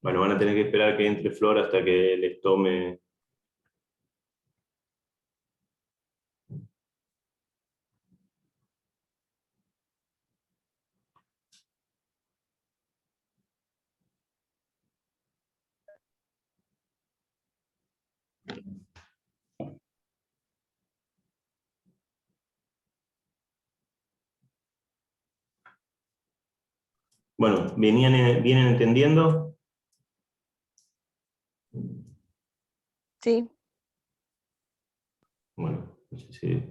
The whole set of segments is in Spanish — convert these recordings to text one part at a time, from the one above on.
Bueno, van a tener que esperar que entre Flor hasta que les tome. Bueno, ¿vienen entendiendo? Sí. Bueno, sí.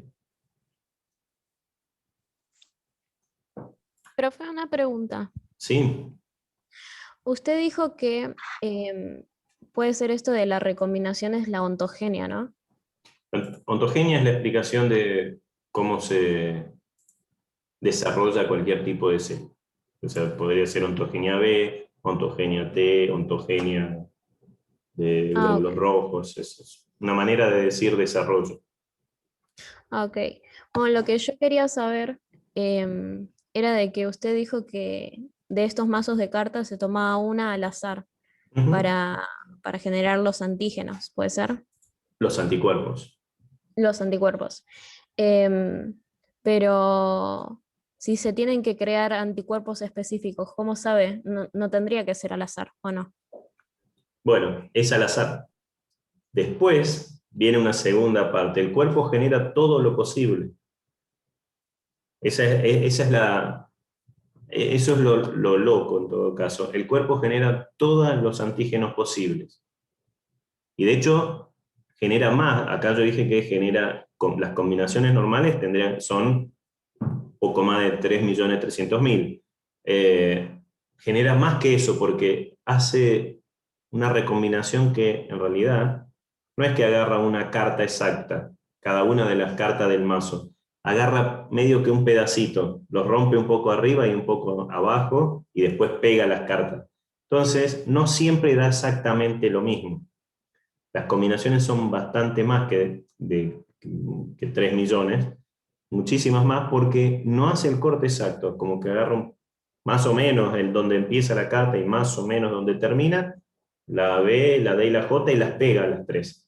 Profe, una pregunta. Sí, Usted dijo que puede ser esto de la recombinación es la ontogenia, ¿no? la ontogenia es la explicación de cómo se desarrolla cualquier tipo de célula. O sea, podría ser ontogenia B, ontogenia T, ontogenia de Ah, glóbulos ok. rojos. Es una manera de decir desarrollo. Ah, ok. Bueno, lo que yo quería saber era de que usted dijo que de estos mazos de cartas se tomaba una al azar Ujú. para, para generar los antígenos, ¿puede ser? Los anticuerpos. Los anticuerpos. Em, pero si se tienen que crear anticuerpos específicos, ¿cómo sabe? No, no tendría que ser al azar, ¿o no? Bueno, es al azar. Después viene una segunda parte. El cuerpo genera todo lo posible. Esa es eso es lo loco en todo caso. El cuerpo genera todos los antígenos posibles. Y de hecho, genera más. Acá yo dije que genera, las combinaciones normales son poco más de 3.300.000. Genera más que eso porque hace una recombinación que en realidad no es que agarra una carta exacta, cada una de las cartas del mazo. Agarra medio que un pedacito, los rompe un poco arriba y un poco abajo y después pega las cartas. Entonces, no siempre da exactamente lo mismo. Las combinaciones son bastante más que 3 millones, muchísimas más, porque no hace el corte exacto, como que agarra más o menos el donde empieza la carta y más o menos donde termina, la B, la D y la J y las pega a las tres.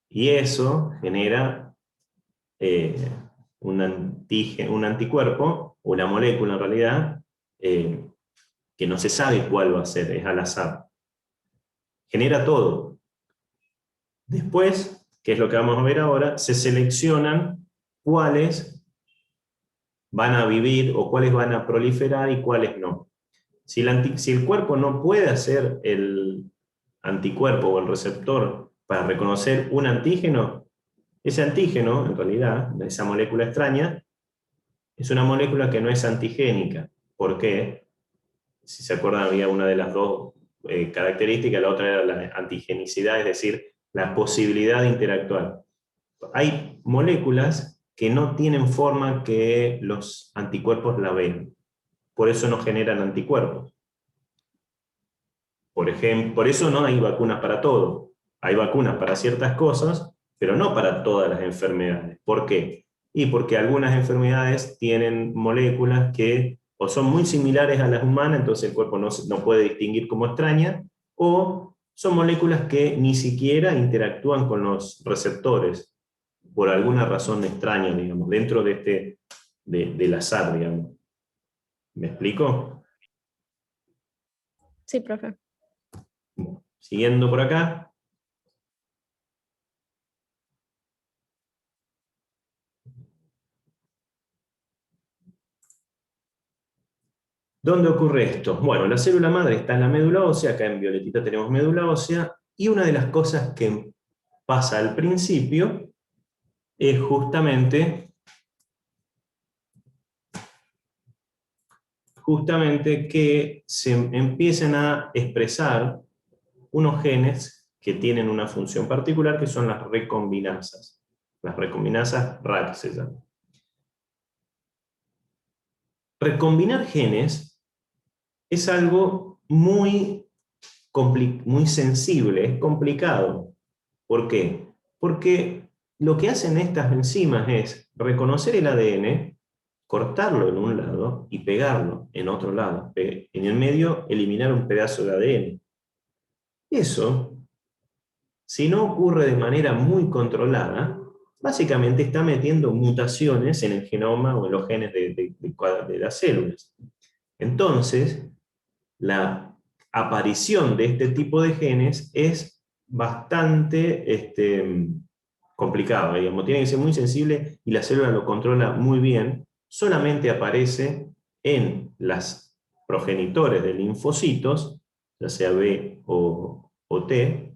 Y eso genera eh, un anticuerpo, o una molécula en realidad, eh, que no se sabe cuál va a ser, es al azar. Genera todo. Después, que es lo que vamos a ver ahora, se seleccionan cuáles van a vivir o cuáles van a proliferar y cuáles no. Si el cuerpo no puede hacer el anticuerpo o el receptor para reconocer un antígeno, ese antígeno, en realidad, esa molécula extraña, es una molécula que no es antigénica. ¿Por qué? Si se acuerdan, había una de las dos características, la otra era la antigenicidad, es decir, la posibilidad de interactuar. Hay moléculas que no tienen forma que los anticuerpos la ven. Por eso no generan anticuerpos. Por ejemplo, por eso no hay vacunas para todo. Hay vacunas para ciertas cosas, pero no para todas las enfermedades. ¿Por qué? Y porque algunas enfermedades tienen moléculas que o son muy similares a las humanas, entonces el cuerpo no puede distinguir como extraña, o son moléculas que ni siquiera interactúan con los receptores, por alguna razón extraña, digamos, dentro del azar, digamos. ¿Me explico? Sí, profe. Siguiendo por acá. ¿Dónde ocurre esto? Bueno, la célula madre está en la médula ósea, acá en violetita tenemos médula ósea, y una de las cosas que pasa al principio es justamente que se empiecen a expresar unos genes que tienen una función particular, que son las recombinasas. Las recombinasas RAC se llaman. Recombinar genes es algo muy sensible, es complicado. ¿Por qué? Porque lo que hacen estas enzimas es reconocer el ADN cortarlo en un lado y pegarlo en otro lado. En el medio, eliminar un pedazo de ADN. Eso, si no ocurre de manera muy controlada, básicamente está metiendo mutaciones en el genoma o en los genes de las células. Entonces, la aparición de este tipo de genes es bastante complicado, digamos. Tiene que ser muy sensible y la célula lo controla muy bien. Solamente aparece en las progenitores de linfocitos, ya sea B o T.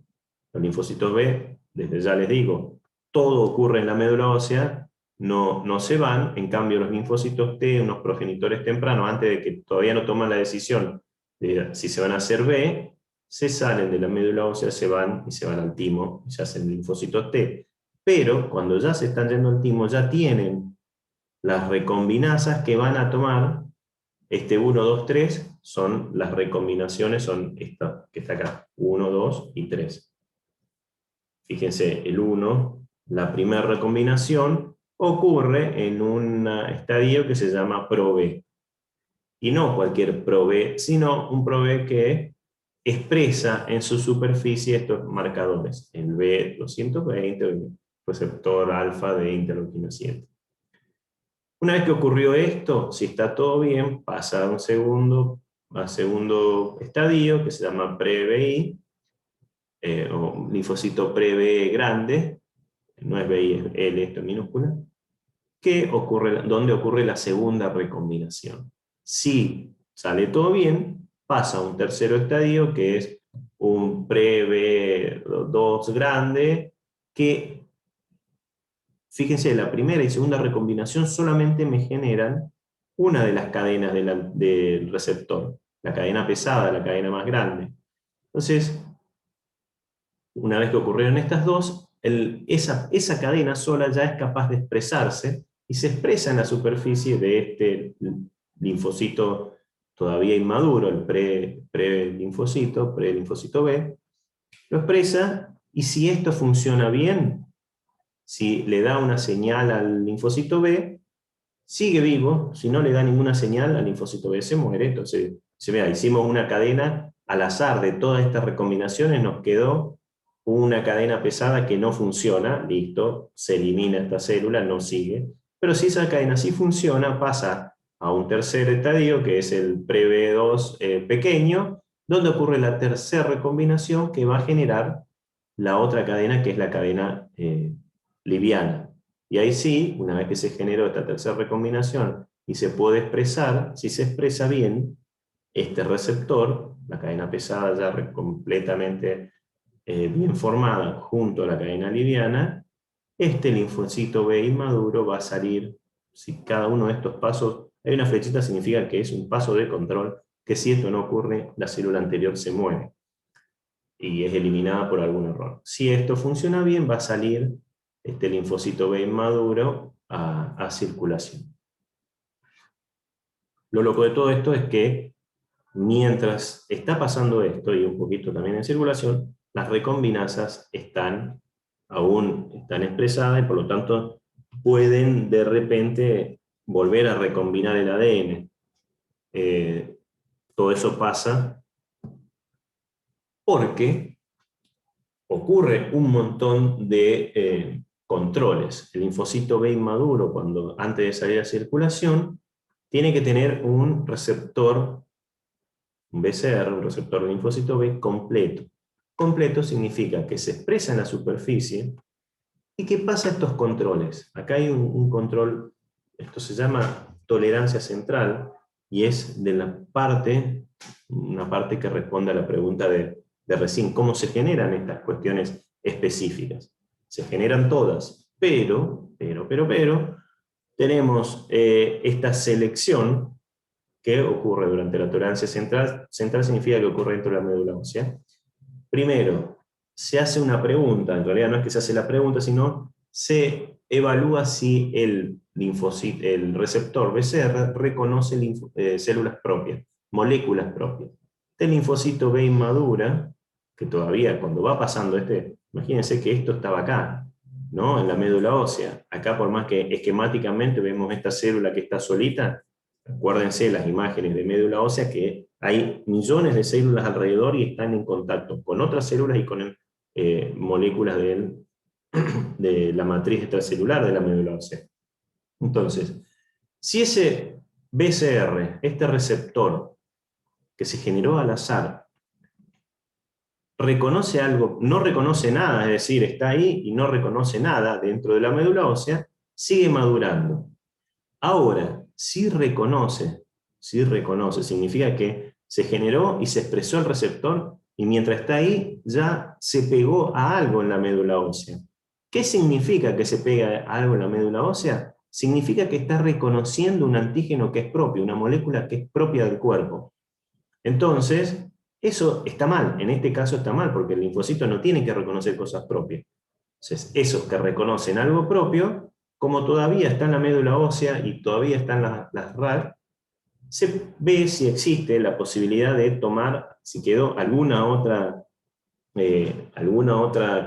Los linfocitos B, desde ya les digo, todo ocurre en la médula ósea, no se van. En cambio los linfocitos T, unos progenitores tempranos, antes de que todavía no toman la decisión de si se van a hacer B, se salen de la médula ósea, se van al timo, y se hacen linfocitos T. Pero cuando ya se están yendo al timo, ya tienen las recombinasas que van a tomar, 1, 2, 3, son las recombinaciones, son esta que está acá, 1, 2 y 3. Fíjense, el 1, la primera recombinación, ocurre en un estadio que se llama ProB. Y no cualquier ProB, sino un ProB que expresa en su superficie estos marcadores, el B220, el receptor alfa de interleuquina 7. Una vez que ocurrió esto, si está todo bien, pasa a un segundo estadio que se llama pre-BI, o linfocito pre-B grande, no es BI, es L, esto en minúscula, donde ocurre la segunda recombinación. Si sale todo bien, pasa a un tercero estadio, que es un pre-B2 grande, que, fíjense, la primera y segunda recombinación solamente me generan una de las cadenas del receptor, la cadena pesada, la cadena más grande. Entonces, una vez que ocurrieron estas dos, esa cadena sola ya es capaz de expresarse, y se expresa en la superficie de este linfocito todavía inmaduro, el pre-linfocito B, lo expresa, y si esto funciona bien, si le da una señal al linfocito B, sigue vivo. Si no le da ninguna señal, al linfocito B se muere. Entonces, hicimos una cadena al azar de todas estas recombinaciones, nos quedó una cadena pesada que no funciona, listo, se elimina esta célula, no sigue. Pero si esa cadena sí funciona, pasa a un tercer estadio, que es el pre-B2 pequeño, donde ocurre la tercera recombinación, que va a generar la otra cadena, que es la cadena liviana. Y ahí sí, una vez que se generó esta tercera recombinación y se puede expresar, si se expresa bien, este receptor, la cadena pesada ya completamente bien formada junto a la cadena liviana, este linfocito B inmaduro va a salir. Si cada uno de estos pasos, hay una flechita, significa que es un paso de control, que si esto no ocurre, la célula anterior se muere y es eliminada por algún error. Si esto funciona bien, va a salir este linfocito B inmaduro a circulación. Lo loco de todo esto es que mientras está pasando esto, y un poquito también en circulación, las recombinasas aún están expresadas, y por lo tanto pueden de repente volver a recombinar el ADN. Todo eso pasa porque ocurre un montón de controles. El linfocito B inmaduro, antes de salir a circulación, tiene que tener un receptor, un BCR, un receptor de linfocito B completo. Completo significa que se expresa en la superficie y que pasa estos controles. Acá hay un control, esto se llama tolerancia central, y es de una parte que responde a la pregunta de recién, ¿cómo se generan estas cuestiones específicas? Se generan todas, pero, tenemos esta selección que ocurre durante la tolerancia central. Central significa que ocurre dentro de la médula ósea. Primero, se hace una pregunta, en realidad no es que se hace la pregunta, sino se evalúa si el receptor BCR reconoce células propias, moléculas propias. Este linfocito B inmadura, que todavía cuando va pasando imagínense que esto estaba acá, ¿no? En la médula ósea. Acá, por más que esquemáticamente vemos esta célula que está solita, acuérdense las imágenes de médula ósea que hay millones de células alrededor y están en contacto con otras células y con moléculas de la matriz extracelular de la médula ósea. Entonces, si ese BCR, este receptor que se generó al azar, reconoce algo, no reconoce nada, es decir, está ahí y no reconoce nada dentro de la médula ósea, sigue madurando. Ahora, si reconoce, significa que se generó y se expresó el receptor y mientras está ahí ya se pegó a algo en la médula ósea. ¿Qué significa que se pega a algo en la médula ósea? Significa que está reconociendo un antígeno que es propio, una molécula que es propia del cuerpo. Entonces, eso está mal, en este caso está mal, porque el linfocito no tiene que reconocer cosas propias. Entonces, esos que reconocen algo propio, como todavía está en la médula ósea y todavía están las RAC, se ve si existe la posibilidad de tomar, si quedó alguna otra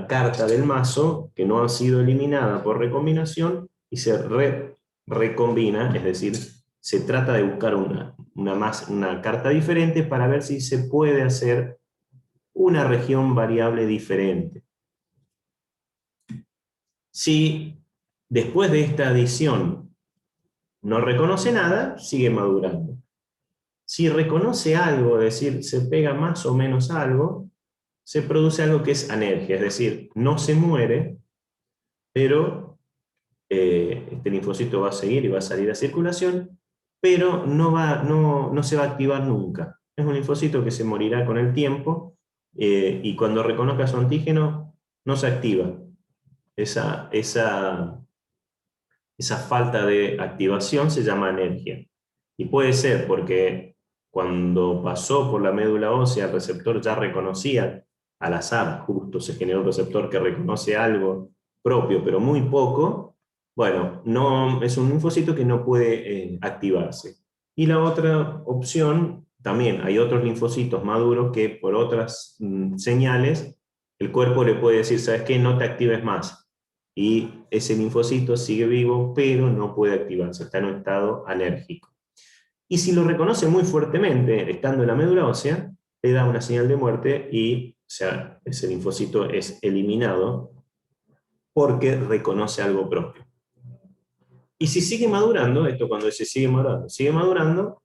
carta del mazo que no ha sido eliminada por recombinación y se recombina, es decir, se trata de buscar una carta diferente para ver si se puede hacer una región variable diferente. Si después de esta adición no reconoce nada, sigue madurando. Si reconoce algo, es decir, se pega más o menos a algo, se produce algo que es anergia, es decir, no se muere, pero este linfocito va a seguir y va a salir a circulación, pero no se va a activar nunca. Es un linfocito que se morirá con el tiempo y cuando reconozca su antígeno no se activa. Esa falta de activación se llama anergia. Y puede ser porque cuando pasó por la médula ósea el receptor ya reconocía al azar, justo se generó un receptor que reconoce algo propio, pero muy poco, bueno, no, es un linfocito que no puede activarse. Y la otra opción, también hay otros linfocitos maduros que por otras señales, el cuerpo le puede decir, ¿sabes qué? No te actives más. Y ese linfocito sigue vivo, pero no puede activarse, está en un estado alérgico. Y si lo reconoce muy fuertemente, estando en la médula ósea, le da una señal de muerte y ese linfocito es eliminado porque reconoce algo propio. Y si sigue madurando, esto cuando se sigue madurando,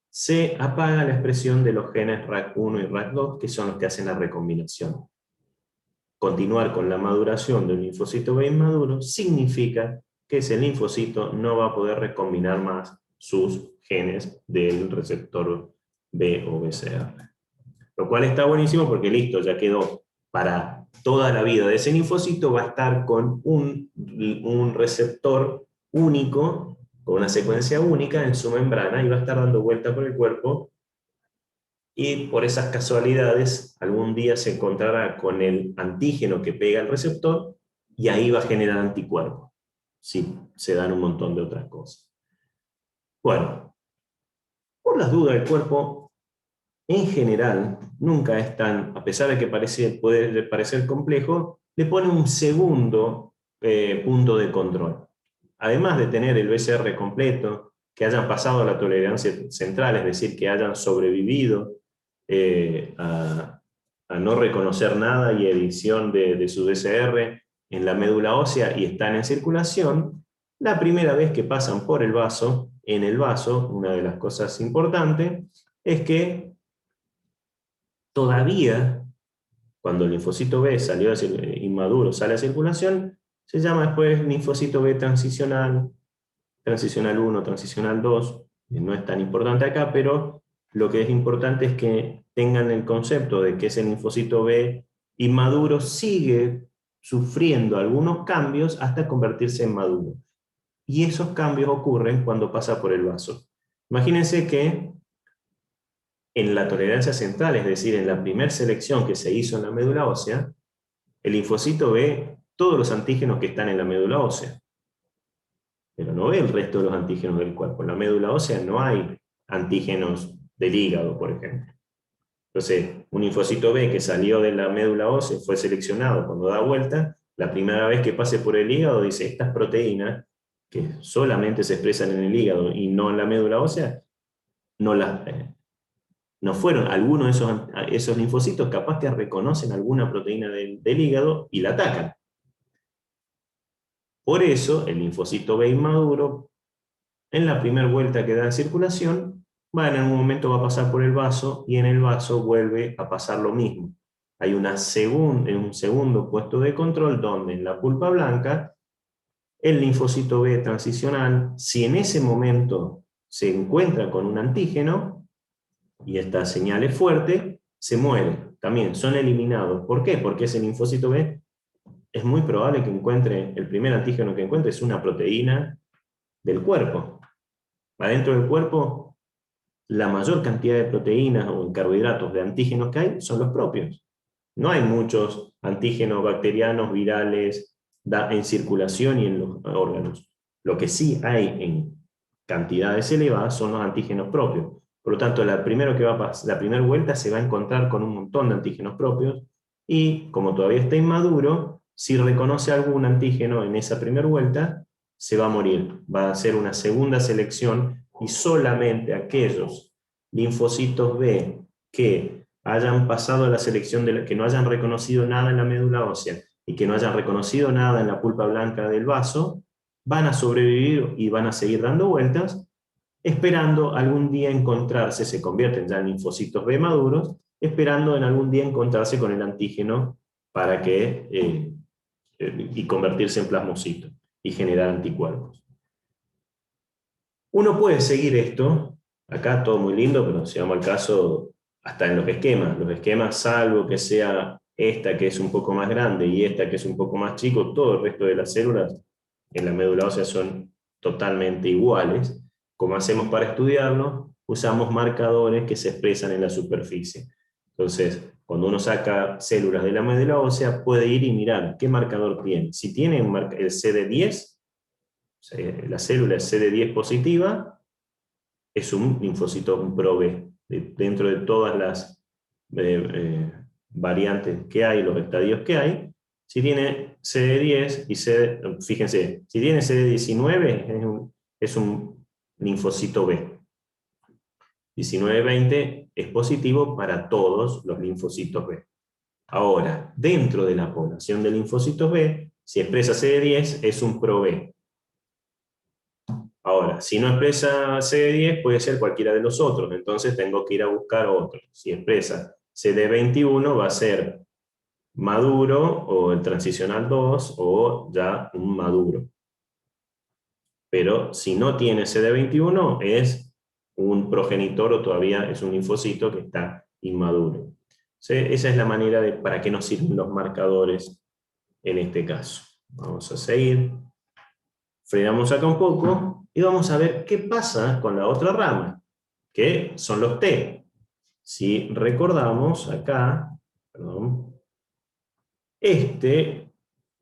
se apaga la expresión de los genes RAC1 y RAC2, que son los que hacen la recombinación. Continuar con la maduración de un linfocito B inmaduro significa que ese linfocito no va a poder recombinar más sus genes del receptor B o BCR. Lo cual está buenísimo porque listo, ya quedó para toda la vida de ese linfocito, va a estar con un receptor único, con una secuencia única en su membrana y va a estar dando vuelta por el cuerpo y por esas casualidades algún día se encontrará con el antígeno que pega al receptor y ahí va a generar anticuerpos. Sí, se dan un montón de otras cosas. Bueno, por las dudas del cuerpo, en general, nunca es tan, a pesar de que puede parecer complejo, le pone un segundo punto de control. Además de tener el BCR completo, que hayan pasado a la tolerancia central, es decir, que hayan sobrevivido a no reconocer nada y edición de su BCR en la médula ósea y están en circulación, la primera vez que pasan por el vaso, en el vaso, una de las cosas importantes es que todavía, cuando el linfocito B inmaduro sale a circulación, se llama después linfocito B transicional, transicional 1, transicional 2, no es tan importante acá, pero lo que es importante es que tengan el concepto de que ese linfocito B inmaduro sigue sufriendo algunos cambios hasta convertirse en maduro. Y esos cambios ocurren cuando pasa por el vaso. Imagínense que en la tolerancia central, es decir, en la primera selección que se hizo en la médula ósea, el linfocito ve todos los antígenos que están en la médula ósea, pero no ve el resto de los antígenos del cuerpo. En la médula ósea no hay antígenos del hígado, por ejemplo. Entonces, un linfocito B que salió de la médula ósea, fue seleccionado cuando da vuelta, La primera vez que pase por el hígado, dice, estas proteínas, que solamente se expresan en el hígado y no en la médula ósea, no las... no fueron algunos de esos linfocitos capaz que reconocen alguna proteína del hígado y la atacan. Por eso, el linfocito B inmaduro, en la primera vuelta que da en circulación, en algún momento va a pasar por el vaso, y en el vaso vuelve a pasar lo mismo. Hay un segundo puesto de control donde en la pulpa blanca, el linfocito B transicional, si en ese momento se encuentra con un antígeno, y esta señal es fuerte, se muere. También son eliminados. ¿Por qué? Porque ese linfocito B es muy probable que encuentre, el primer antígeno que encuentre es una proteína del cuerpo. Adentro del cuerpo, la mayor cantidad de proteínas o carbohidratos de antígenos que hay son los propios. No hay muchos antígenos bacterianos, virales, en circulación y en los órganos. Lo que sí hay en cantidades elevadas son los antígenos propios. Por lo tanto, la primera vuelta se va a encontrar con un montón de antígenos propios, y como todavía está inmaduro, si reconoce algún antígeno en esa primera vuelta, se va a morir. Va a hacer una segunda selección, y solamente aquellos linfocitos B que hayan pasado la selección, que no hayan reconocido nada en la médula ósea y que no hayan reconocido nada en la pulpa blanca del vaso, van a sobrevivir y van a seguir dando vueltas, esperando algún día encontrarse, se convierten ya en linfocitos B maduros, esperando en algún día encontrarse con el antígeno para y convertirse en plasmocitos y generar anticuerpos. Uno puede seguir esto, acá todo muy lindo, pero si vamos al caso, hasta en los esquemas, salvo que sea esta que es un poco más grande y esta que es un poco más chico, todo el resto de las células en la médula ósea son totalmente iguales. Como hacemos para estudiarlo, usamos marcadores que se expresan en la superficie. Entonces, cuando uno saca células de la médula ósea, puede ir y mirar qué marcador tiene. Si tiene el CD10, la célula es CD10 positiva, es un linfocito, un ProB. Dentro de todas las variantes que hay, los estadios que hay, si tiene CD10 y fíjense, si tiene CD19 es un linfocito B. 19-20 es positivo para todos los linfocitos B. Ahora, dentro de la población de linfocitos B, si expresa CD10 es un ProB. Ahora, si no expresa CD10 puede ser cualquiera de los otros, entonces tengo que ir a buscar otro. Si expresa CD21 va a ser maduro o el transicional 2 o ya un maduro. Pero si no tiene CD21 es un progenitor o todavía es un linfocito que está inmaduro. Esa es la manera de para qué nos sirven los marcadores en este caso. Vamos a seguir. Frenamos acá un poco y vamos a ver qué pasa con la otra rama, que son los T. Si recordamos acá, este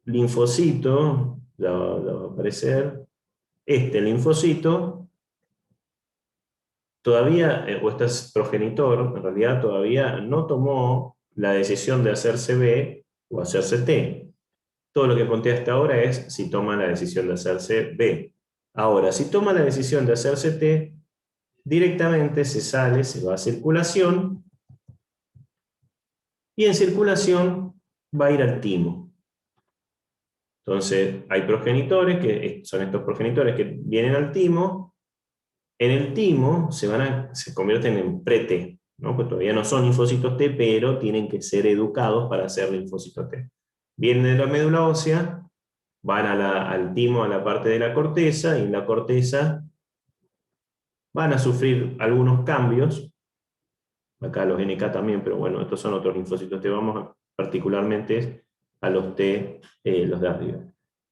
linfocito, ya va a aparecer, este linfocito todavía, o este progenitor, en realidad todavía no tomó la decisión de hacerse B o hacerse T. Todo lo que conté hasta ahora es si toma la decisión de hacerse B. Ahora, si toma la decisión de hacerse T, directamente se sale, se va a circulación, y en circulación va a ir al timo. Entonces, hay progenitores, que son estos progenitores que vienen al timo. En el timo se convierten en pre-T, ¿no? Pues todavía no son linfocitos T, pero tienen que ser educados para ser linfocitos T. Vienen de la médula ósea, van al timo, a la parte de la corteza, y en la corteza van a sufrir algunos cambios. Acá los NK también, pero bueno, estos son otros linfocitos T. Vamos particularmente a los T, los de arriba.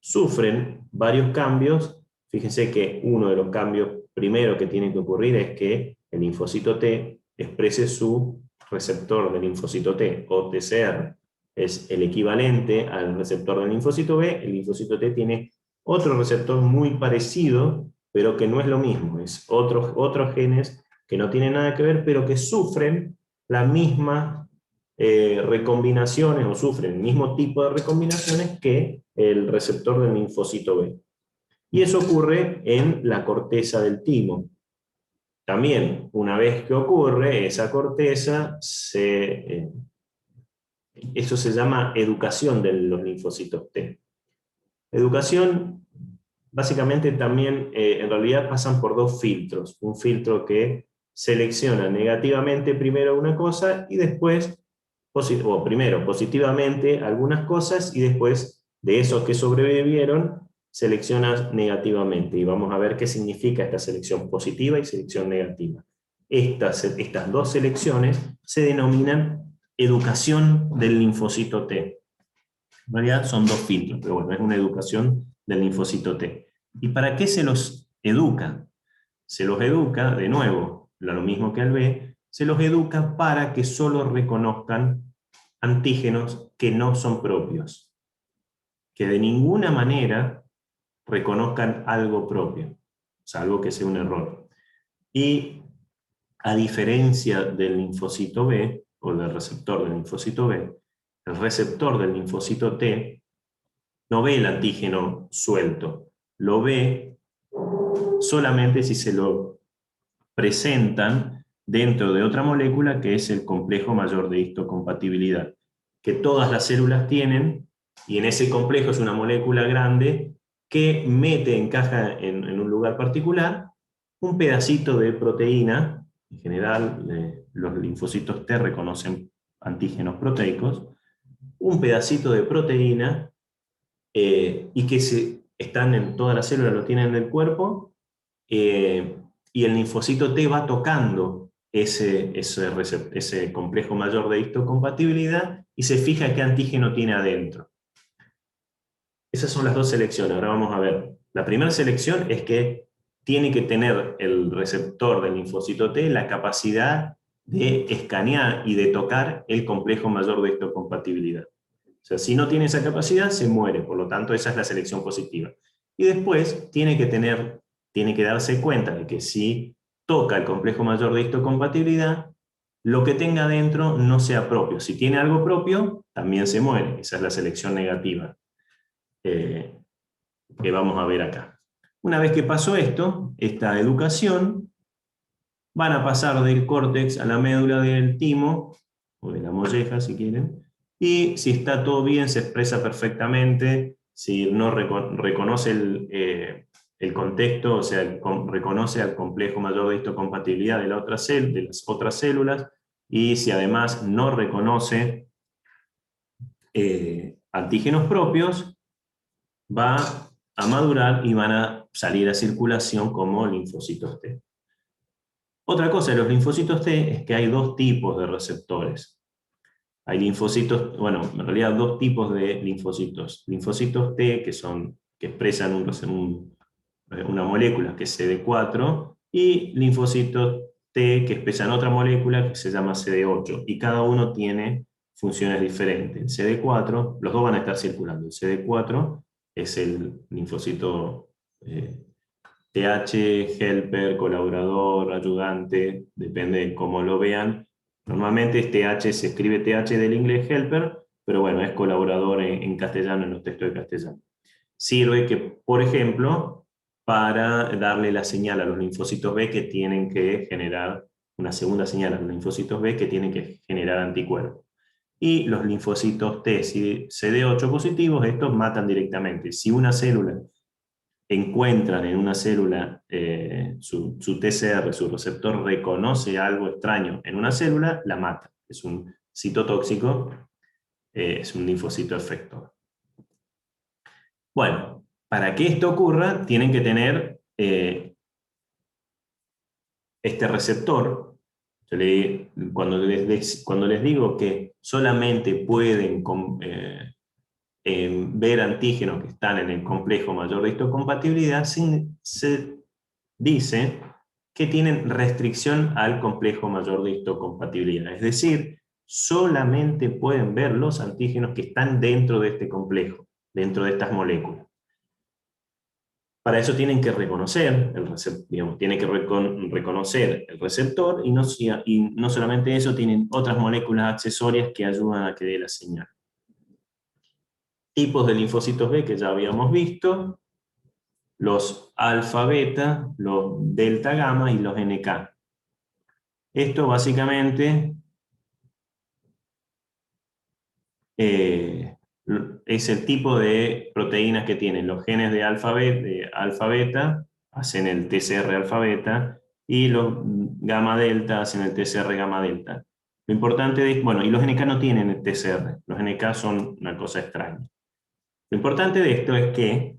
Sufren varios cambios. Fíjense que uno de los cambios primero que tiene que ocurrir es que el linfocito T exprese su receptor de linfocito T, o TCR. Es el equivalente al receptor del linfocito B. El linfocito T tiene otro receptor muy parecido, pero que no es lo mismo. Es otros genes que no tienen nada que ver, pero que sufren la misma recombinaciones o sufren el mismo tipo de recombinaciones que el receptor del linfocito B. Y eso ocurre en la corteza del timo. También, una vez que ocurre, esa corteza, eso se llama educación de los linfocitos T. Educación, básicamente también, en realidad pasan por dos filtros. Un filtro que selecciona negativamente primero una cosa y después, o primero positivamente algunas cosas y después de esos que sobrevivieron, selecciona negativamente. Y vamos a ver qué significa esta selección positiva y selección negativa. Estas dos selecciones se denominan educación del linfocito T. En realidad son dos filtros, pero bueno, es una educación del linfocito T. ¿Y para qué se los educa? Se los educa, de nuevo, lo mismo que al B, se los educa para que solo reconozcan antígenos que no son propios, que de ninguna manera reconozcan algo propio, salvo que sea un error. Y a diferencia del linfocito B, o del receptor del linfocito B, el receptor del linfocito T no ve el antígeno suelto, lo ve solamente si se lo presentan dentro de otra molécula que es el complejo mayor de histocompatibilidad, que todas las células tienen, y en ese complejo es una molécula grande que encaja en un lugar particular, un pedacito de proteína. En general, los linfocitos T reconocen antígenos proteicos, un pedacito de proteína, y que están en todas las células, lo tienen en el cuerpo, y el linfocito T va tocando ese complejo mayor de histocompatibilidad y se fija qué antígeno tiene adentro. Esas son las dos selecciones. Ahora vamos a ver. La primera selección es que tiene que tener el receptor del linfocito T la capacidad de escanear y de tocar el complejo mayor de histocompatibilidad. O sea, si no tiene esa capacidad, se muere. Por lo tanto, esa es la selección positiva. Y después tiene que darse cuenta de que si toca el complejo mayor de histocompatibilidad, lo que tenga adentro no sea propio. Si tiene algo propio, también se muere. Esa es la selección negativa que vamos a ver acá. Una vez que pasó esto, esta educación, van a pasar del córtex a la médula del timo, o de la molleja si quieren, y si está todo bien, se expresa perfectamente, si no reconoce el contexto, o sea, reconoce al complejo mayor de histocompatibilidad de las otras células, y si además no reconoce antígenos propios, va a madurar y van a salir a circulación como linfocitos T. Otra cosa de los linfocitos T es que hay dos tipos de receptores. Hay linfocitos, bueno, en realidad dos tipos de linfocitos. Linfocitos T que expresan una molécula que es CD4 y linfocitos T que expresan otra molécula que se llama CD8 y cada uno tiene funciones diferentes. El CD4, los dos van a estar circulando. El CD4 es el linfocito TH, helper, colaborador, ayudante, depende de cómo lo vean. Normalmente es TH, se escribe TH del inglés helper, pero bueno, es colaborador en castellano, en los textos de castellano. Sirve que, por ejemplo, para darle la señal a los linfocitos B que tienen que generar, una segunda señal a los linfocitos B que tienen que generar anticuerpos. Y los linfocitos T CD8 positivos, estos matan directamente. Si una célula encuentran en una célula su TCR, su receptor reconoce algo extraño en una célula, la mata. Es un citotóxico, es un linfocito efector. Bueno, para que esto ocurra, tienen que tener este receptor. Cuando les digo que solamente pueden ver antígenos que están en el complejo mayor de histocompatibilidad, se dice que tienen restricción al complejo mayor de histocompatibilidad. Es decir, solamente pueden ver los antígenos que están dentro de este complejo, dentro de estas moléculas. Para eso tienen que reconocer el receptor, digamos, tienen que reconocer el receptor, y no solamente eso, tienen otras moléculas accesorias que ayudan a que dé la señal. Tipos de linfocitos B que ya habíamos visto: los alfa beta, los delta gamma y los NK. Esto básicamente es el tipo de proteínas que tienen los genes de alfa beta, hacen el TCR alfa beta, y los gamma delta hacen el TCR gamma delta. Lo importante es, bueno, y los NK no tienen el TCR, los NK son una cosa extraña. Lo importante de esto es que,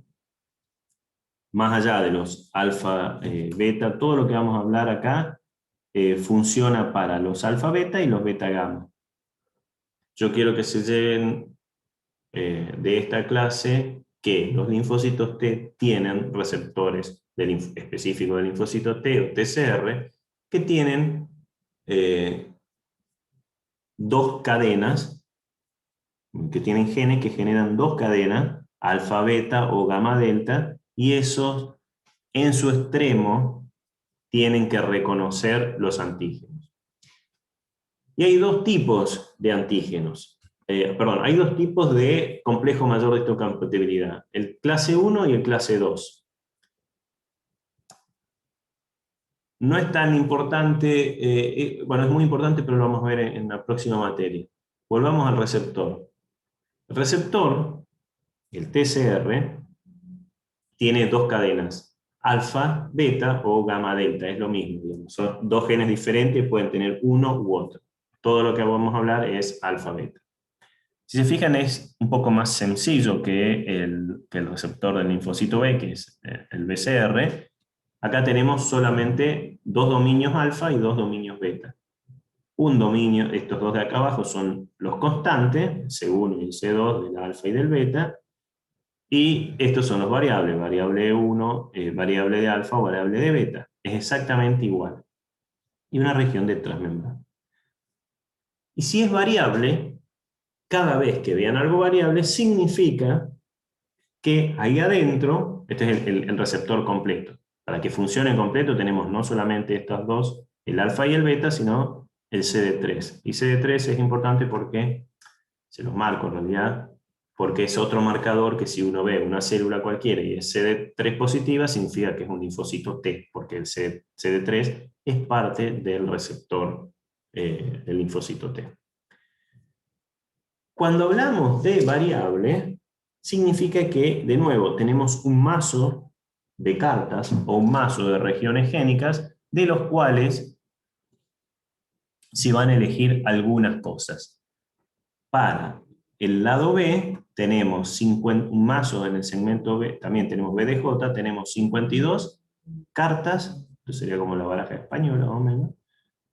más allá de los alfa beta, todo lo que vamos a hablar acá funciona para los alfa beta y los beta gamma. Yo quiero que se lleven de esta clase que los linfocitos T tienen receptores específicos del linfocito T o TCR que tienen dos cadenas, que tienen genes que generan dos cadenas, alfa beta o gamma delta, y esos en su extremo tienen que reconocer los antígenos. Y hay dos tipos de antígenos. Hay dos tipos de complejo mayor de histocompatibilidad: el clase 1 y el clase 2. No es tan importante, bueno, es muy importante, pero lo vamos a ver en la próxima materia. Volvamos al receptor. El receptor, el TCR, tiene dos cadenas: alfa, beta o gamma, delta. Es lo mismo, digamos. Son dos genes diferentes, pueden tener uno u otro. Todo lo que vamos a hablar es alfa, beta. Si se fijan, es un poco más sencillo que el receptor del linfocito B, que es el BCR. Acá tenemos solamente dos dominios alfa y dos dominios beta. Un dominio, estos dos de acá abajo son los constantes, el C1 y el C2 del alfa y del beta, y estos son los variables, variable 1, variable de alfa o variable de beta. Es exactamente igual. Y una región de transmembrana. Y si es variable, cada vez que vean algo variable, significa que ahí adentro, este es el receptor completo. Para que funcione completo tenemos no solamente estos dos, el alfa y el beta, sino el CD3. Y CD3 es importante porque, se los marco en realidad, porque es otro marcador que si uno ve una célula cualquiera y es CD3 positiva, significa que es un linfocito T, porque el CD3 es parte del receptor del linfocito T. Cuando hablamos de variable, significa que, de nuevo, tenemos un mazo de cartas o un mazo de regiones génicas de los cuales se van a elegir algunas cosas. Para el lado B tenemos un mazo en el segmento B, también tenemos BDJ, tenemos 52 cartas, esto sería como la baraja española más o menos,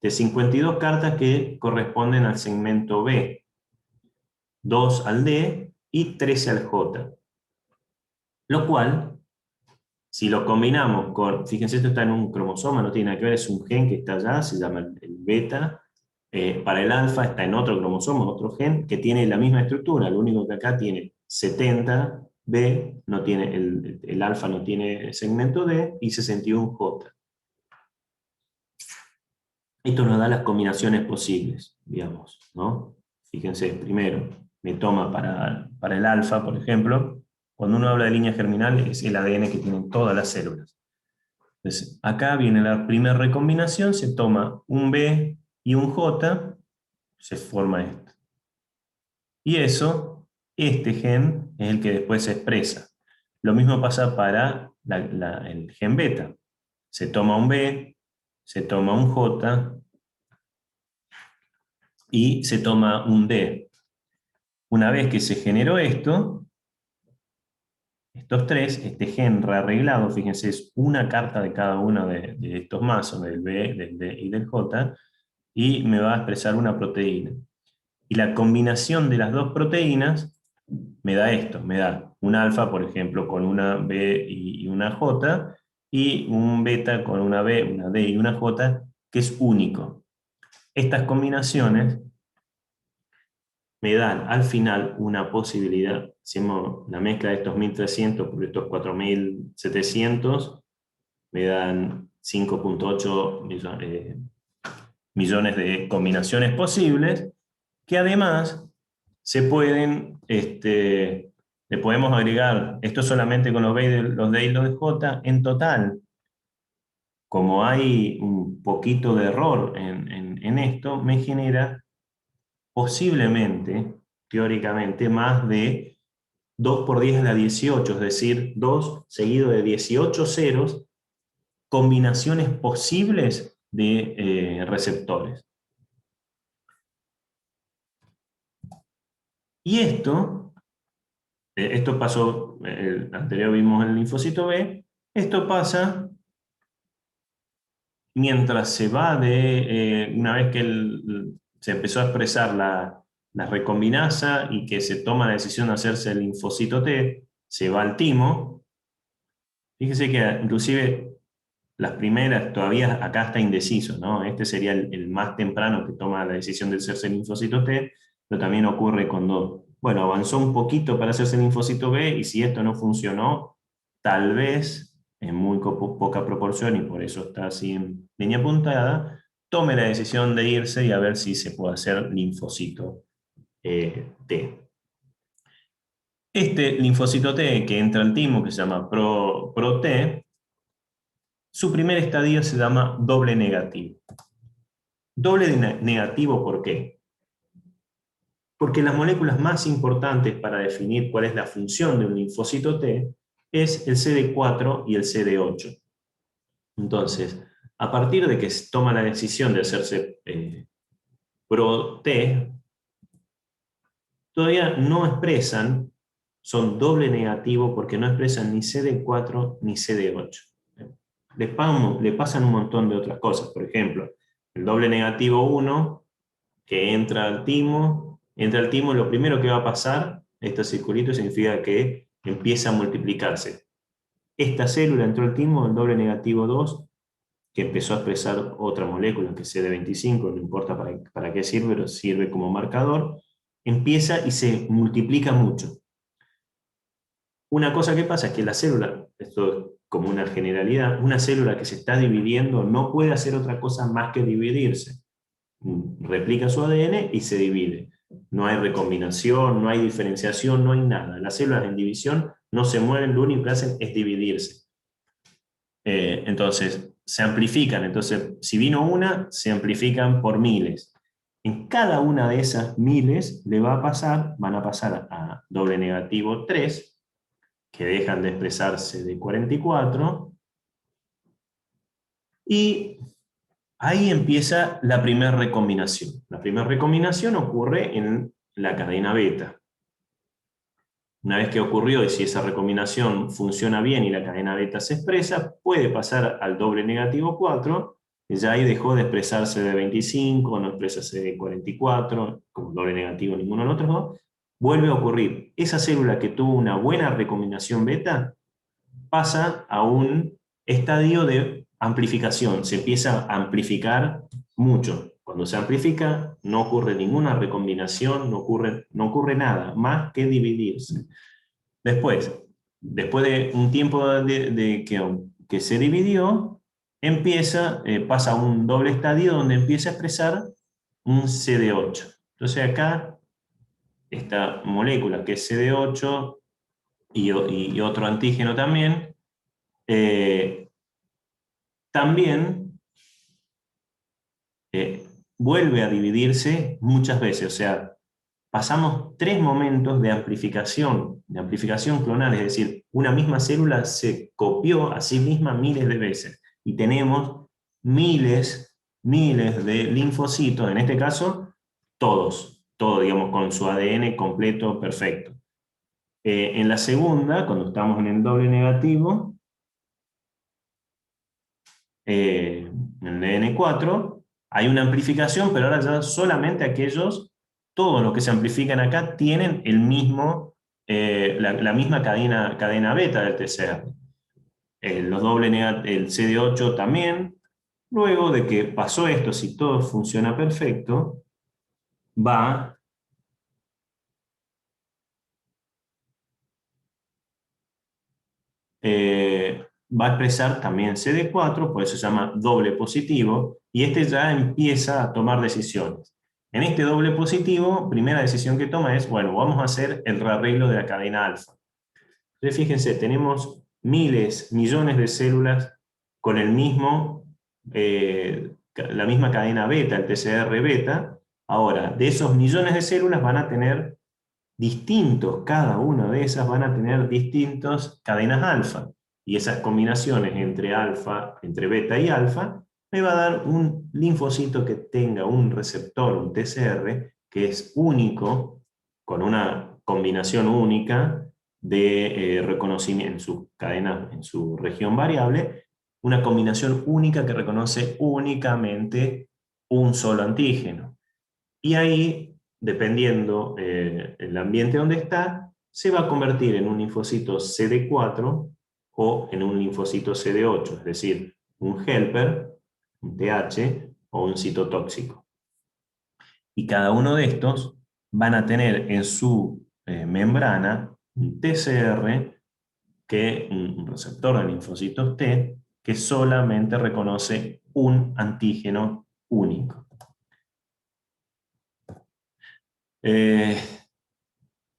de 52 cartas que corresponden al segmento B, 2 al D y 13 al J. Lo cual, si lo combinamos con, fíjense, esto está en un cromosoma, no tiene nada que ver, es un gen que está allá, se llama el beta. Para el alfa está en otro cromosoma, otro gen, que tiene la misma estructura, lo único que acá tiene 70B, no tiene, el alfa no tiene segmento D, y 61J. Esto nos da las combinaciones posibles, digamos, ¿no? Fíjense, primero, me toma para el alfa, por ejemplo, cuando uno habla de línea germinal, es el ADN que tienen todas las células. Entonces, acá viene la primera recombinación, se toma un B y un J, se forma esto. Y eso, este gen, es el que después se expresa. Lo mismo pasa para el gen beta. Se toma un B, se toma un J, y se toma un D. Una vez que se generó esto, estos tres, este gen rearreglado, fíjense, es una carta de cada uno de estos mazos, del B, del D y del J, y me va a expresar una proteína. Y la combinación de las dos proteínas me da esto, me da un alfa, por ejemplo, con una B y una J, y un beta con una B, una D y una J, que es único. Estas combinaciones me dan al final una posibilidad, hacemos la mezcla de estos 1300 por estos 4700, me dan 5,8 millones de combinaciones posibles, que además se pueden, le podemos agregar, esto solamente con los D y los J, en total, como hay un poquito de error en esto, me genera posiblemente, teóricamente, más de 2 por 10 a la 18, es decir, 2 seguido de 18 ceros, combinaciones posibles de receptores. Y esto pasó, el anterior vimos el linfocito B, esto pasa mientras se va una vez que se empezó a expresar la recombinasa y que se toma la decisión de hacerse el linfocito T, se va al timo. Fíjese que inclusive las primeras, todavía acá está indeciso, ¿no? Este sería el más temprano que toma la decisión de hacerse el linfocito T, pero también ocurre cuando, bueno, avanzó un poquito para hacerse el linfocito B, y si esto no funcionó, tal vez, en muy poca proporción, y por eso está así en línea apuntada, tome la decisión de irse y a ver si se puede hacer linfocito T. Este linfocito T que entra al timo, que se llama Pro-T, su primer estadio se llama doble negativo. Doble negativo, ¿por qué? Porque las moléculas más importantes para definir cuál es la función de un linfocito T es el CD4 y el CD8. Entonces, a partir de que se toma la decisión de hacerse Pro-T, todavía no expresan, son doble negativo porque no expresan ni CD4 ni CD8. Le pasan un montón de otras cosas. Por ejemplo, el doble negativo 1, que entra al timo, lo primero que va a pasar, este circulito significa que empieza a multiplicarse. Esta célula entró al timo, el doble negativo 2, que empezó a expresar otra molécula, que es CD25, no importa para qué sirve, pero sirve como marcador, empieza y se multiplica mucho. Una cosa que pasa es que la célula, esto es como una generalidad, una célula que se está dividiendo no puede hacer otra cosa más que dividirse. Replica su ADN y se divide. No hay recombinación, no hay diferenciación, no hay nada. Las células en división no se mueven, lo único que hacen es dividirse. Entonces, se amplifican. Entonces, si vino una, se amplifican por miles. En cada una de esas miles van a pasar a doble negativo 3, que dejan de expresarse de 44, y ahí empieza la primera recombinación. La primera recombinación ocurre en la cadena beta. Una vez que ocurrió, y si esa recombinación funciona bien y la cadena beta se expresa, puede pasar al doble negativo 4, que ya ahí dejó de expresarse de 25, no expresarse de 44, como doble negativo ninguno de los otros dos, vuelve a ocurrir. Esa célula que tuvo una buena recombinación beta pasa a un estadio de amplificación, se empieza a amplificar mucho. Cuando se amplifica no ocurre ninguna recombinación, no ocurre nada, más que dividirse. Después de un tiempo que se dividió, pasa a un doble estadio donde empieza a expresar un CD8. Entonces acá, esta molécula que es CD8 y otro antígeno también, también vuelve a dividirse muchas veces. O sea, pasamos 3 momentos de amplificación clonal, es decir, una misma célula se copió a sí misma miles de veces, y tenemos miles de linfocitos, en este caso, todos, digamos, con su ADN completo, perfecto. En la segunda, cuando estamos en el doble negativo, en el DN4, hay una amplificación, pero ahora ya solamente todos los que se amplifican acá tienen la misma cadena beta del TCR. El CD8 también. Luego de que pasó esto, si todo funciona perfecto, va va a expresar también CD4, por eso se llama doble positivo, y este ya empieza a tomar decisiones. En este doble positivo, primera decisión que toma es, bueno, vamos a hacer el rearreglo de la cadena alfa. Entonces fíjense, tenemos miles, millones de células con el mismo, la misma cadena beta, el TCR beta. Ahora, de esos millones de células van a tener distintos, cada una de esas van a tener distintas cadenas alfa. Y esas combinaciones entre alfa, entre beta y alfa, me va a dar un linfocito que tenga un receptor, un TCR, que es único, con una combinación única de reconocimiento en su cadena, en su región variable, una combinación única que reconoce únicamente un solo antígeno. Y ahí, dependiendo el ambiente donde está, se va a convertir en un linfocito CD4 o en un linfocito CD8, es decir, un helper, un TH o un citotóxico. Y cada uno de estos van a tener en su membrana un TCR, un receptor de linfocitos T, que solamente reconoce un antígeno único.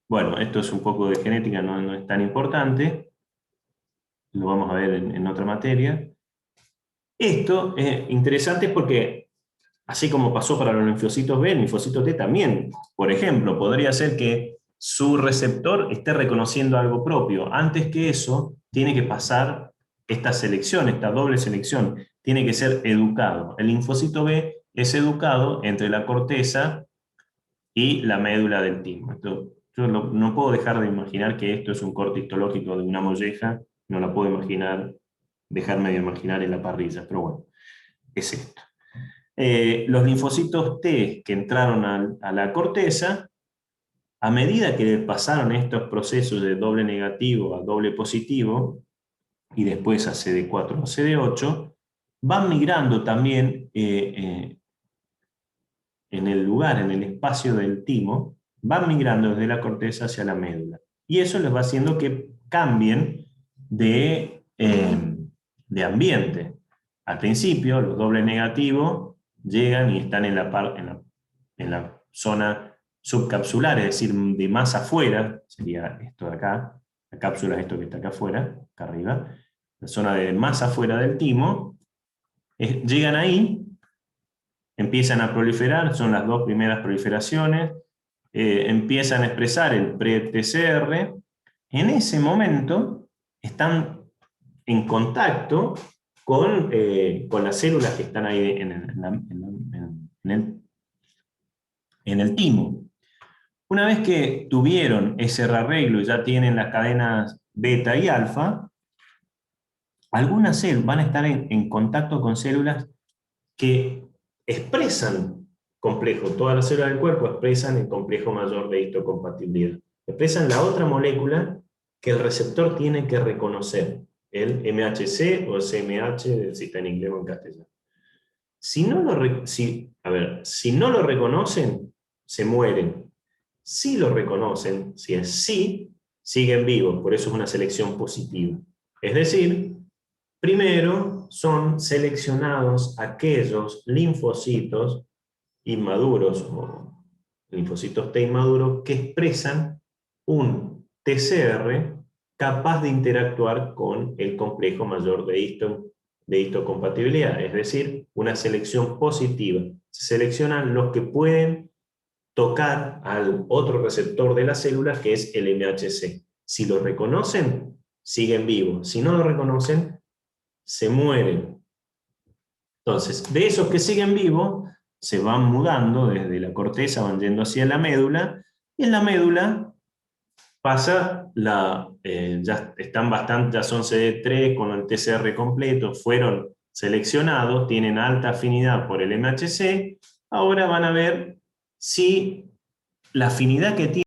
Bueno, esto es un poco de genética, no es tan importante, lo vamos a ver en otra materia. Esto es interesante porque, así como pasó para los linfocitos B, el linfocito T también, por ejemplo, podría ser que su receptor esté reconociendo algo propio. Antes que eso, tiene que pasar esta selección, esta doble selección, tiene que ser educado. El linfocito B es educado entre la corteza y la médula del timo. Yo no puedo dejar de imaginar que esto es un corte histológico de una molleja, no la puedo imaginar, dejarme de imaginar en la parrilla, pero bueno, es esto. Los linfocitos T que entraron a la corteza, a medida que pasaron estos procesos de doble negativo a doble positivo, y después a CD4 o CD8, van migrando también en el lugar, en el espacio del timo, van migrando desde la corteza hacia la médula. Y eso les va haciendo que cambien de ambiente. Al principio, los dobles negativos llegan y están en la zona subcapsular, es decir, de más afuera, sería esto de acá, la cápsula es esto que está acá afuera, acá arriba, la zona de más afuera del timo, llegan ahí, empiezan a proliferar, son las dos primeras proliferaciones, empiezan a expresar el pre-TCR, en ese momento están en contacto con las células que están ahí en el timo. Una vez que tuvieron ese rearreglo y ya tienen las cadenas beta y alfa, algunas células van a estar en contacto con células que expresan complejo, todas las células del cuerpo expresan el complejo mayor de histocompatibilidad. Expresan la otra molécula que el receptor tiene que reconocer, el MHC o el CMH, si está en inglés o en castellano. Si no lo reconocen, se mueren. Si lo reconocen, si es sí, siguen vivos, por eso es una selección positiva. Es decir, primero son seleccionados aquellos linfocitos inmaduros o linfocitos T inmaduros que expresan un TCR capaz de interactuar con el complejo mayor de histocompatibilidad, es decir, una selección positiva. Se seleccionan los que pueden tocar al otro receptor de las células, que es el MHC. Si lo reconocen, siguen vivos. Si no lo reconocen, se mueren. Entonces, de esos que siguen vivos, se van mudando desde la corteza, van yendo hacia la médula, y en la médula pasa ya están bastante, ya son CD3 con el TCR completo, fueron seleccionados, tienen alta afinidad por el MHC, ahora van a ver si la afinidad que tienen